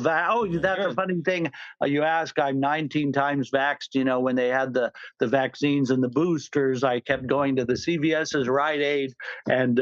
that's a funny thing. You ask, I'm 19 times vaxxed. You know, when they had the vaccines and the boosters, I kept going to the CVS's Rite Aid. And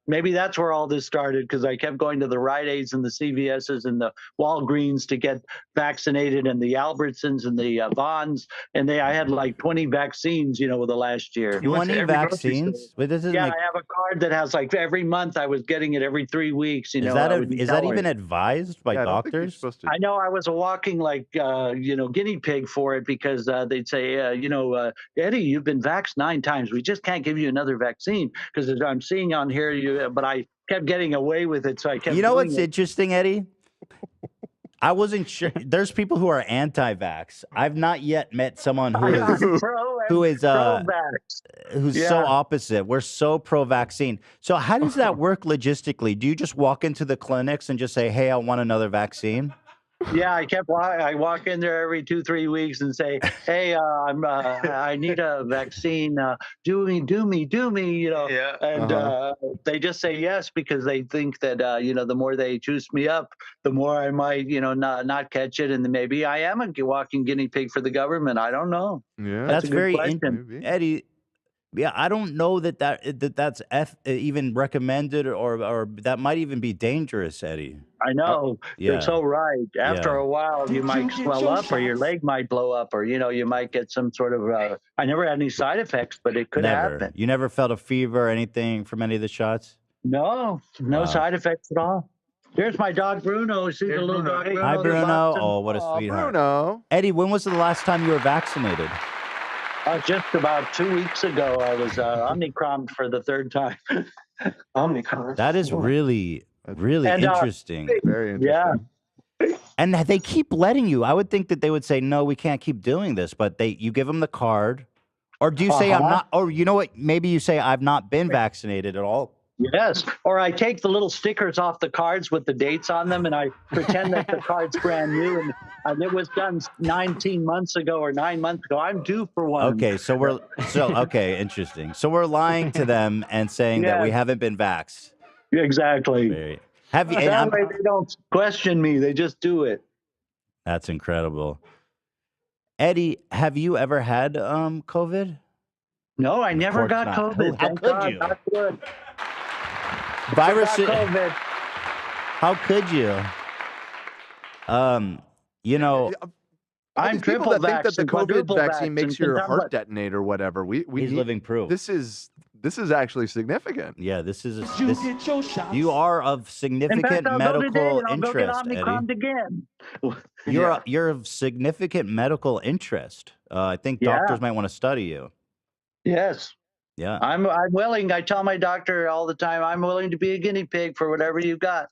maybe that's where all this started, because I kept going to the Rite Aids and the CVS's and the Walgreens to get vaccinated, and the Albertsons and the Vons. And I had like 20 vaccines, you know, with the last year. 20 vaccines? But this I have a card that has like every month I was getting it every 3 weeks. You know, is that even advised by doctors? I know I was a walking like guinea pig for it, because they'd say, Eddie, you've been vaxxed 9 times. We just can't give you another vaccine, because as I'm seeing on here, but I kept getting away with it, so I kept. You know what's interesting, Eddie? I wasn't sure. There's people who are anti-vax. I've not yet met someone who's so opposite. We're so pro-vaccine. So how does that work logistically? Do you just walk into the clinics and just say, "Hey, I want another vaccine"? Yeah, I walk in there every 2-3 weeks and say, "Hey, I need a vaccine. Do me, you know." Yeah. And they just say yes, because they think that the more they juice me up, the more I might not catch it, and then maybe I am a walking guinea pig for the government. I don't know. Yeah, that's very interesting, Eddie. Yeah, I don't know that's even recommended, or that might even be dangerous, Eddie. I know. You're so right. After a while, you might swell up, or your leg might blow up, or you might get some sort of. I never had any side effects, but it could happen. You never felt a fever or anything from any of the shots? No side effects at all. There's my dog Bruno. See the little dog Bruno. Hi, Bruno. Oh, what a sweetheart. Bruno. Eddie, when was the last time you were vaccinated? Just about 2 weeks ago, I was Omicron for the 3rd time. Omicron. That is really interesting. Very interesting. Yeah. And they keep letting you. I would think that they would say, no, we can't keep doing this. But you give them the card. Or do you say I'm not? Or you know what? Maybe you say I've not been vaccinated at all. Yes. Or I take the little stickers off the cards with the dates on them, and I pretend that the card's brand new, and it was done 19 months ago or 9 months ago. I'm due for one. Okay, okay, interesting. So we're lying to them and saying that we haven't been vaxxed. Exactly. Have you? That way they don't question me; they just do it. That's incredible. Eddie, have you ever had COVID? No, I never got COVID. How could you? Not good. Virus. How could you? I'm triple people that think that the vaccinated, COVID vaccine makes your heart detonate or whatever. He's living proof. This is actually significant. Yeah, you are of significant medical interest, Eddie. You're of significant medical interest. I think doctors might want to study you. Yes. Yeah. I'm willing. I tell my doctor all the time, I'm willing to be a guinea pig for whatever you've got.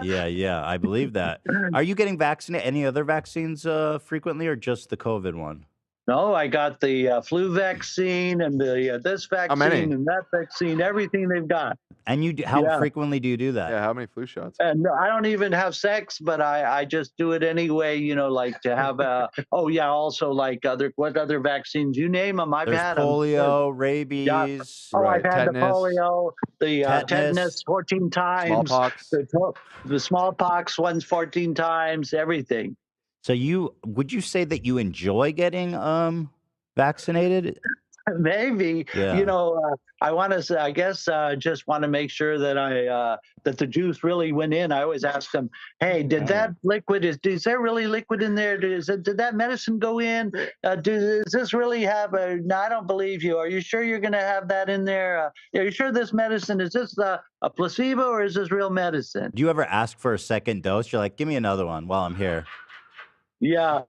Yeah, I believe that. Are you getting vaccinated? Any other vaccines frequently, or just the COVID one? No, I got the flu vaccine and the this vaccine and that vaccine, everything they've got. And how frequently do you do that? Yeah, how many flu shots? And I don't even have sex, but I just do it anyway, like to have also like what other vaccines, you name them, I've had them. Polio, rabies. Yeah. I've had the polio, the tetanus 14 times. Smallpox. The smallpox ones 14 times, everything. So would you say that you enjoy getting vaccinated? Maybe. Yeah. I want to say, I guess, just want to make sure that that the juice really went in. I always ask them, hey, did that liquid, is there really liquid in there? Did that medicine go in? Does this really have no, I don't believe you. Are you sure you're going to have that in there? Are you sure this medicine, is this a placebo, or is this real medicine? Do you ever ask for a second dose? You're like, give me another one while I'm here. Yeah,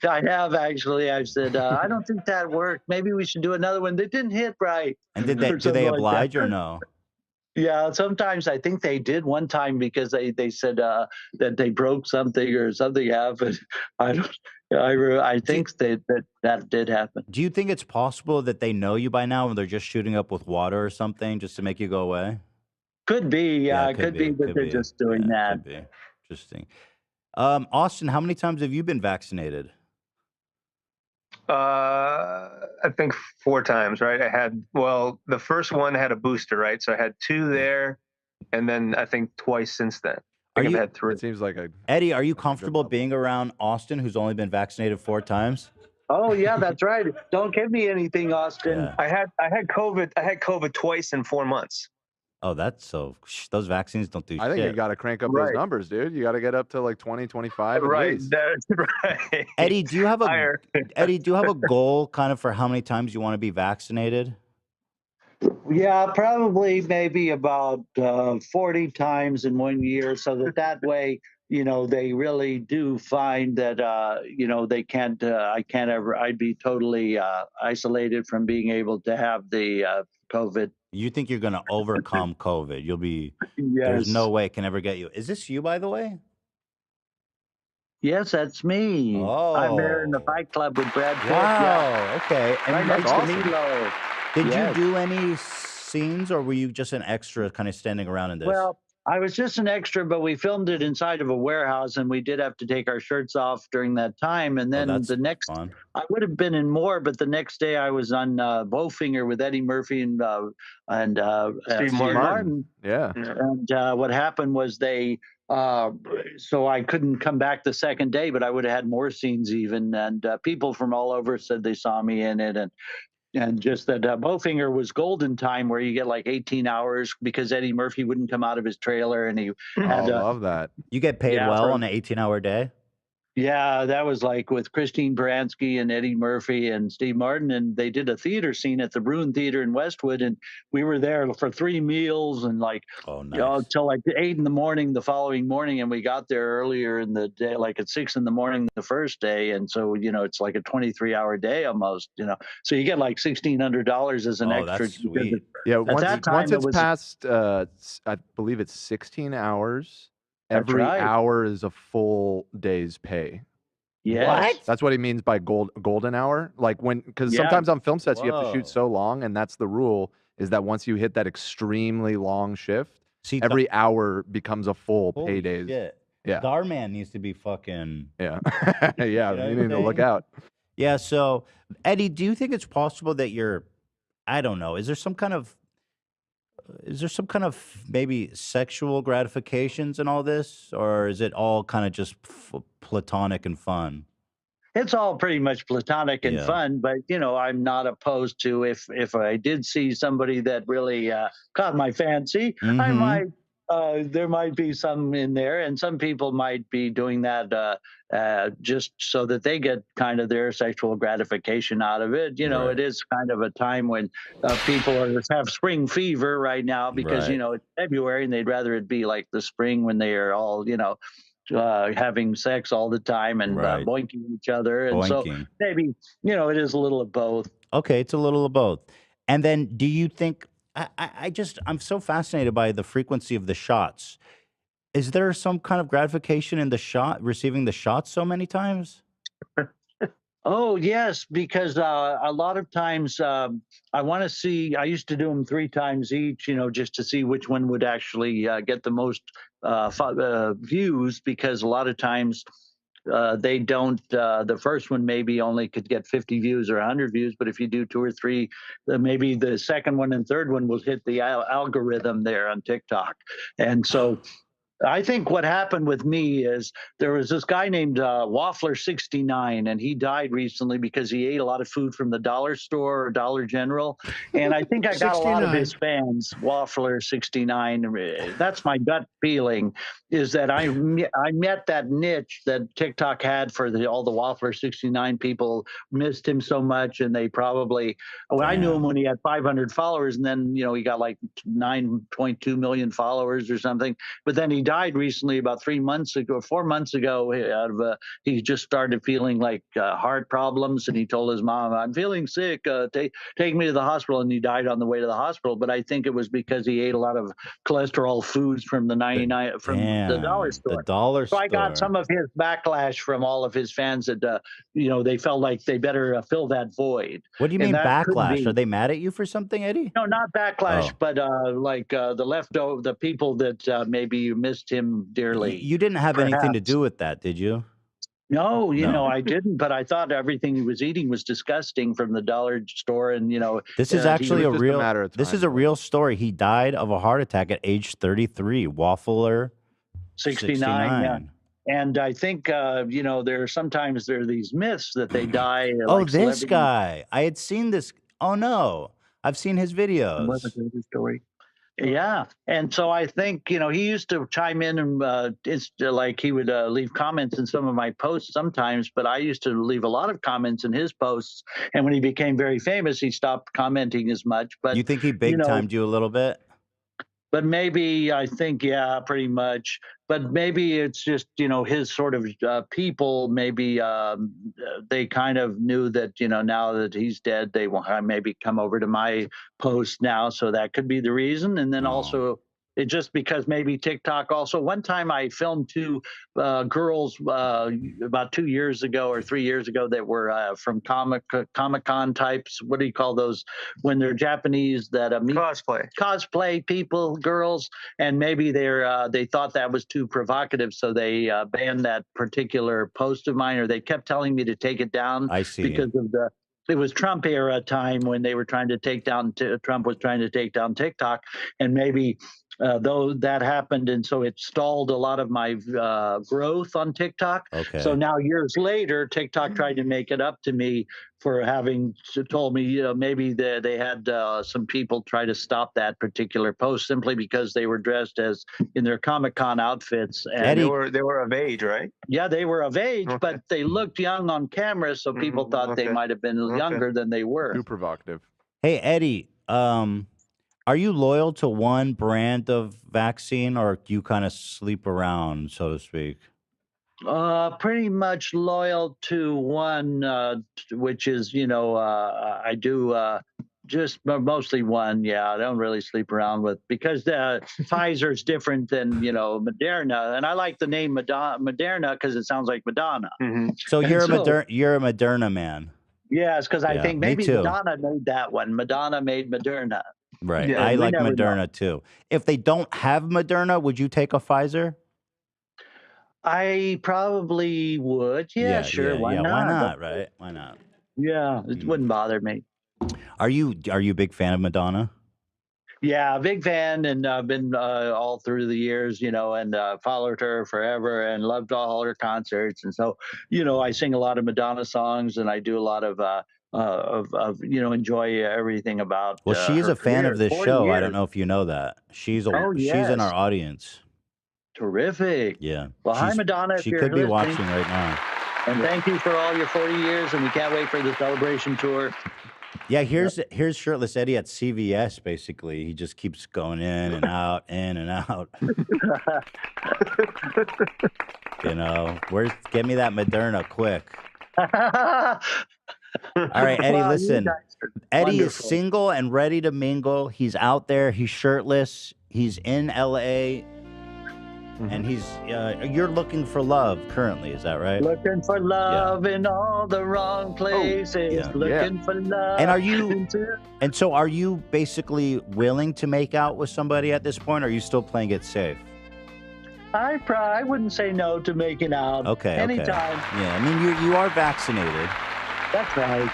I have actually. I've said, I don't think that worked. Maybe we should do another one. That didn't hit right. And do they oblige or no? Yeah, sometimes I think they did one time, because they said that they broke something or something happened. I think that did happen. Do you think it's possible that they know you by now and they're just shooting up with water or something just to make you go away? Could be. Yeah, it could be that they're just doing that. Could be. Interesting. Austin, how many times have you been vaccinated? I think 4 times, right? The first one had a booster, right? So I had 2 there, and then I think twice since then. I think I've had 3. It seems like a Eddie, are you comfortable being around Austin, who's only been vaccinated 4 times? Oh yeah, that's right. Don't give me anything, Austin. Yeah. I had COVID. I had COVID twice in 4 months. Oh, that's so. Those vaccines don't do I think you shit. got to crank up those numbers, dude. You got to get up to like 20, 25 at Right. least. That's right. Eddie, do you have a Higher. Eddie? Do you have a goal, kind of, for how many times you want to be vaccinated? Yeah, probably maybe about 40 times in 1 year, so that way, you know, they really do find that, you know, they can't, I can't ever, I'd be totally isolated from being able to have the COVID. You think you're going to overcome COVID? You'll be. There's no Yes. way it can ever get you. Is this you, by the way? Yes, that's me. I'm there in the Oh, Fight Club with Brad Pitt. wow. Okay. Right And next awesome. to Milo. did Yes. you do any scenes, or were you just an extra, kind of standing around in this? Well, I was just an extra, but we filmed it inside of a warehouse, and we did have to take our shirts off during that time. And oh, then that's the next, fun. I would have been in more, but the next day I was on Bowfinger with Eddie Murphy and Steve Steve Martin. Martin. Yeah. And what happened was so I couldn't come back the second day, but I would have had more scenes even. And people from all over said they saw me in it, and just that Bowfinger was golden time, where you get like 18 hours because Eddie Murphy wouldn't come out of his trailer, and he Oh, I had love that. You get paid yeah, well for- on an 18-hour day? yeah, that was like with Christine Baranski and Eddie Murphy and Steve Martin, and they did a theater scene at the Bruin Theater in Westwood, and we were there for 3 meals and like Oh, you know, nice. till like 8 in the morning the following morning, and we got there earlier in the day, like at 6 in the morning the first day, and so you know it's like a 23-hour day almost, you know, so you get like $1,600 as an Oh, extra. that's sweet. Yeah. At that time, Once it it's was past, I believe it's 16 hours. That's Every right. hour is a full day's pay. yes. That's what he means by golden hour. Like because Yeah. sometimes on film sets you have to Whoa. shoot so long, and that's the rule. Is that once you hit that extremely long shift, See, every hour becomes a full holy paydays. shit. Yeah. Darman needs to be fucking. Yeah. Yeah. You know You what need I'm to look saying? out. Yeah. So, Eddie, do you think it's possible that you're, I don't know, is there some kind of maybe sexual gratifications in all this, or is it all kind of just platonic and fun? It's all pretty much platonic and Yeah. fun, but you know, I'm not opposed to if I did see somebody that really caught my fancy, I Mhm. might there might be some in there, and some people might be doing that just so that they get kind of their sexual gratification out of it. You know, Right. it is kind of a time when people have spring fever right now because you Right. know it's February and they'd rather it be like the spring when they are all, you know, having sex all the time and Right. boinking each other. And so Boinking. maybe, you know, it is a little of both. Okay, it's a little of both. And then do you think I'm so fascinated by the frequency of the shots. Is there some kind of gratification in receiving the shot so many times? Oh, yes, because a lot of times I want to see, I used to do them 3 times each, you know, just to see which one would actually get the most views, because a lot of times they don't, the first one maybe only could get 50 views or 100 views, but if you do 2 or 3, maybe the second one and third one will hit the algorithm there on TikTok. And so I think what happened with me is there was this guy named Waffler69, and he died recently because he ate a lot of food from the dollar store or Dollar General. And I think I got a lot of his fans, Waffler69. That's my gut feeling, is that I met that niche that TikTok had for all the Waffler69 people, missed him so much, and they probably, I knew him when he had 500 followers, and then, you know, he got like 9.2 million followers or something. But then he died recently, about 4 months ago. He just started feeling like heart problems, and he told his mom, "I'm feeling sick. Take me to the hospital." And he died on the way to the hospital. But I think it was because he ate a lot of cholesterol foods from the 99 from the dollar store. The dollar So store. I got some of his backlash from all of his fans that you know, they felt like they better fill that void. What do you And mean that could backlash? be- Are they mad at you for something, Eddie? No, not backlash, Oh. but the people that maybe you missed him dearly. You didn't have anything to perhaps. do with that, did you? No, you No. know, I didn't, but I thought everything he was eating was disgusting from the dollar store. And, you know, This is he actually was a just a real. matter of This time, is a though. real story. He died of a heart attack at age 33. Waffler 69. Yeah. And I think, you know, sometimes there are these myths that they die. Oh, like this guy. I had seen this. Oh, no. I've seen his videos. Story. Yeah. And so I think, you know, he used to chime in and it's like he would leave comments in some of my posts sometimes, but I used to leave a lot of comments in his posts. And when he became very famous, he stopped commenting as much. But you think he big timed you a little bit? But maybe I think, yeah, pretty much. But maybe it's just, you know, his sort of people, maybe they kind of knew that, you know, now that he's dead, they will maybe come over to my post now. So that could be the reason. And then also, it just because maybe TikTok also. One time I filmed two girls about 2 years ago or 3 years ago that were from Comic-Con types. What do you call those when they're Japanese that cosplay people, girls, and maybe they thought that was too provocative, so they banned that particular post of mine, or they kept telling me to take it down. I see. Because of it was Trump era time when they were trying to take down Trump was trying to take down TikTok, and maybe though that happened, and so it stalled a lot of my growth on TikTok. Okay. So now years later, TikTok tried to make it up to me for having told me, you know, maybe they had some people try to stop that particular post simply because they were dressed as in their Comic-Con outfits. And Eddie, they were of age, right? Yeah, they were of age, but they looked young on camera, so people thought they might have been younger than they were. Too provocative. Hey, Eddie, are you loyal to one brand of vaccine, or do you kind of sleep around, so to speak? Pretty much loyal to one, which is, you know, I do just mostly one. Yeah, I don't really sleep around with, because Pfizer is different than, you know, Moderna, and I like the name Moderna because it sounds like Madonna. So you're a Moderna man. Yes, because I think maybe too. Madonna made that one. Madonna made Moderna. Right. Yeah, I like Moderna too. If they don't have Moderna, would you take a Pfizer? I probably would. Yeah, sure. Why not? Why not? Right? Why not? Yeah, it wouldn't bother me. Are you a big fan of Madonna? Yeah, big fan, and I've been all through the years, you know, and followed her forever and loved all her concerts. And so, you know, I sing a lot of Madonna songs, and I do a lot of you know, enjoy everything about. Well, she's a fan of this show. Years. I don't know if you know that. She's in our audience. Terrific. Yeah. Well, hi, Madonna. She could be watching right now. And thank you for all your 40 years, and we can't wait for the celebration tour. Yeah, here's Shirtless Eddie at CVS. Basically, he just keeps going in and out, in and out. You know, get me that Moderna quick. All right, Eddie, listen. Eddie is single and ready to mingle. He's out there. He's shirtless. He's in LA. And you're looking for love currently, is that right? Looking for love in all the wrong places. Looking for love. And so are you basically willing to make out with somebody at this point, or are you still playing it safe? I wouldn't say no to making out. Okay. Anytime. Yeah, I mean, you are vaccinated. That's right.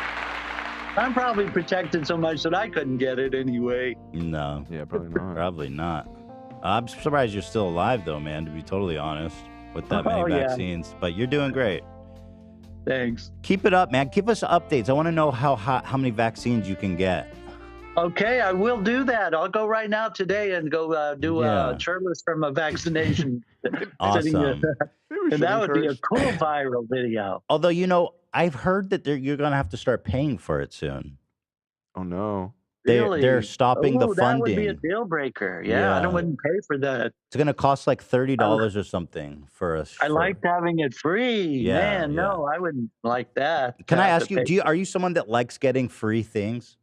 I'm probably protected so much that I couldn't get it anyway. No. Yeah, probably not. Probably not. I'm surprised you're still alive, though, man, to be totally honest, with that many vaccines. But you're doing great. Thanks. Keep it up, man. Give us updates. I want to know how many vaccines you can get. Okay, I will do that. I'll go right now today and go do shirtless from a vaccination. Awesome. And that would be a cool viral video. Although, you know, I've heard that you're going to have to start paying for it soon. Oh, no. They're stopping the funding. That would be a deal breaker. Yeah, I wouldn't pay for that. It's going to cost like $30 or something for us. I liked having it free. Man, no, I wouldn't like that. Can I ask you, are you someone that likes getting free things?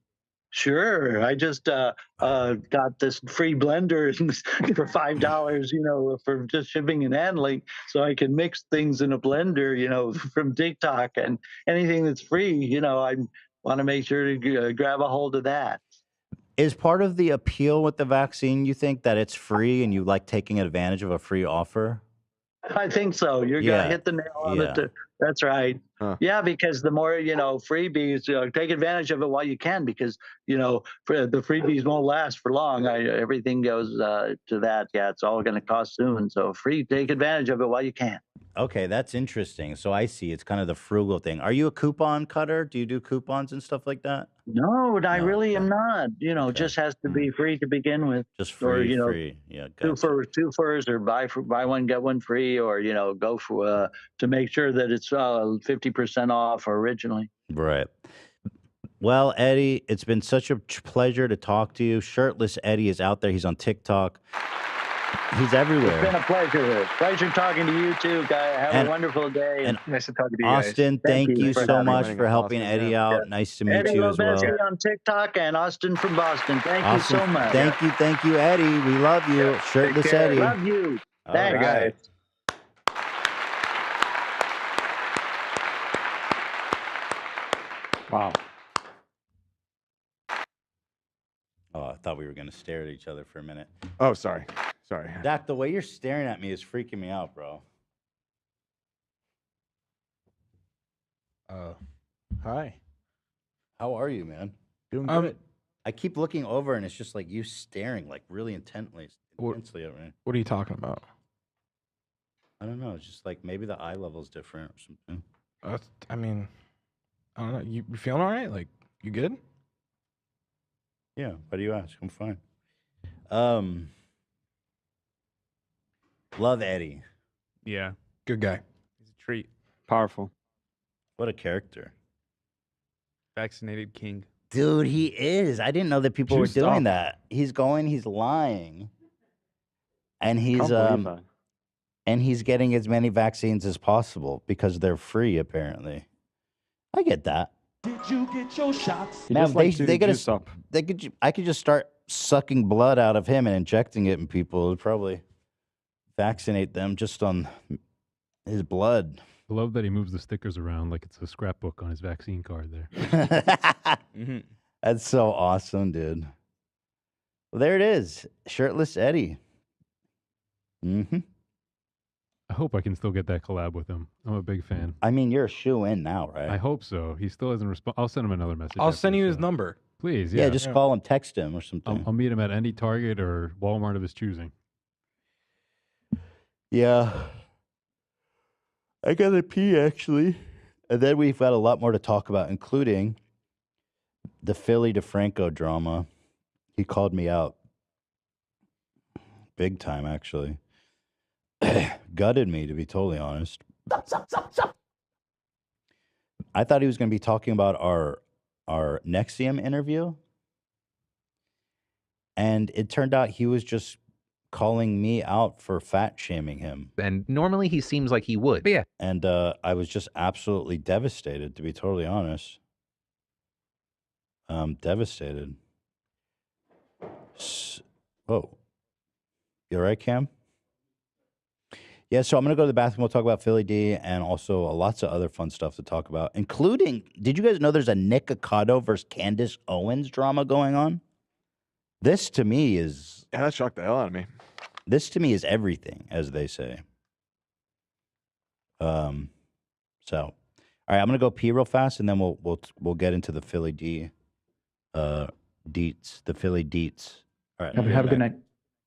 Sure. I just got this free blender for $5, you know, for just shipping and handling, so I can mix things in a blender, you know, from TikTok, and anything that's free, you know, I want to make sure to grab a hold of that. Is part of the appeal with the vaccine, you think, that it's free and you like taking advantage of a free offer? I think so. You're gonna hit the nail on it. That's right. Huh. Yeah, because the more freebies, take advantage of it while you can, because the freebies won't last for long. Everything goes to that. Yeah, it's all going to cost soon. So take advantage of it while you can. Okay, that's interesting. So I see. It's kind of the frugal thing. Are you a coupon cutter? Do you do coupons and stuff like that? No, I really am not. Just has to be free to begin with. Just free, or, free. Yeah, two gotcha. furs, or buy one get one free, or go for to make sure that it's 50% off originally. Right. Well, Eddie, it's been such a pleasure to talk to you. Shirtless Eddie is out there. He's on TikTok. He's everywhere. It's been a pleasure. Pleasure talking to you too, guy. Have a wonderful day. And nice to talk to you Austin, guys. thank you so much for helping Austin, Eddie out. Nice to meet you as well. Eddie Lovese on TikTok, and Austin from Boston. Thank you so much. Thank you, Eddie. We love you. Shirtless Eddie. Love you. Thanks, guys. Wow. Oh, I thought we were going to stare at each other for a minute. Oh, sorry. Sorry. Dak, the way you're staring at me is freaking me out, bro. Hi. How are you, man? Doing good. I keep looking over, and it's just like you staring, like really intently at me. What are you talking about? I don't know. It's just like maybe the eye level's different or something. I mean, I don't know. You feeling all right? Like, you good? Yeah. Why do you ask? I'm fine. Love Eddie. Yeah. Good guy. He's a treat. Powerful. What a character. Vaccinated king. Dude, he is. I didn't know that people were doing that. He's lying. And he's getting as many vaccines as possible because they're free, apparently. I get that. Did you get your shots? Now, I could just start sucking blood out of him and injecting it in people. It would probably vaccinate them just on his blood. I love that he moves the stickers around like it's a scrapbook on his vaccine card there. That's so awesome, dude. Well, there it is. Shirtless Eddie. Mm-hmm. I hope I can still get that collab with him. I'm a big fan. I mean, you're a shoe-in now, right? I hope so. He still hasn't responded. I'll send him another message. I'll send you his number. Please, yeah. Just call him, text him or something. I'll meet him at any Target or Walmart of his choosing. Yeah. I gotta pee, actually. And then we've got a lot more to talk about, including the Philly DeFranco drama. He called me out. Big time, actually. Gutted me, to be totally honest. I thought he was going to be talking about our Nexium interview. And it turned out he was just calling me out for fat shaming him. And normally he seems like he would. But yeah. And I was just absolutely devastated, to be totally honest. Devastated. Oh. You all right, Cam? Yeah, so I'm going to go to the bathroom. We'll talk about Philly D and also lots of other fun stuff to talk about, including, did you guys know there's a Nick Ocado versus Candace Owens drama going on? This to me is... Yeah, that shocked the hell out of me. This to me is everything, as they say. All right, I'm going to go pee real fast, and then we'll get into the Philly D deets, the Philly deets. All right. Have a good night.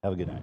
Have a good night.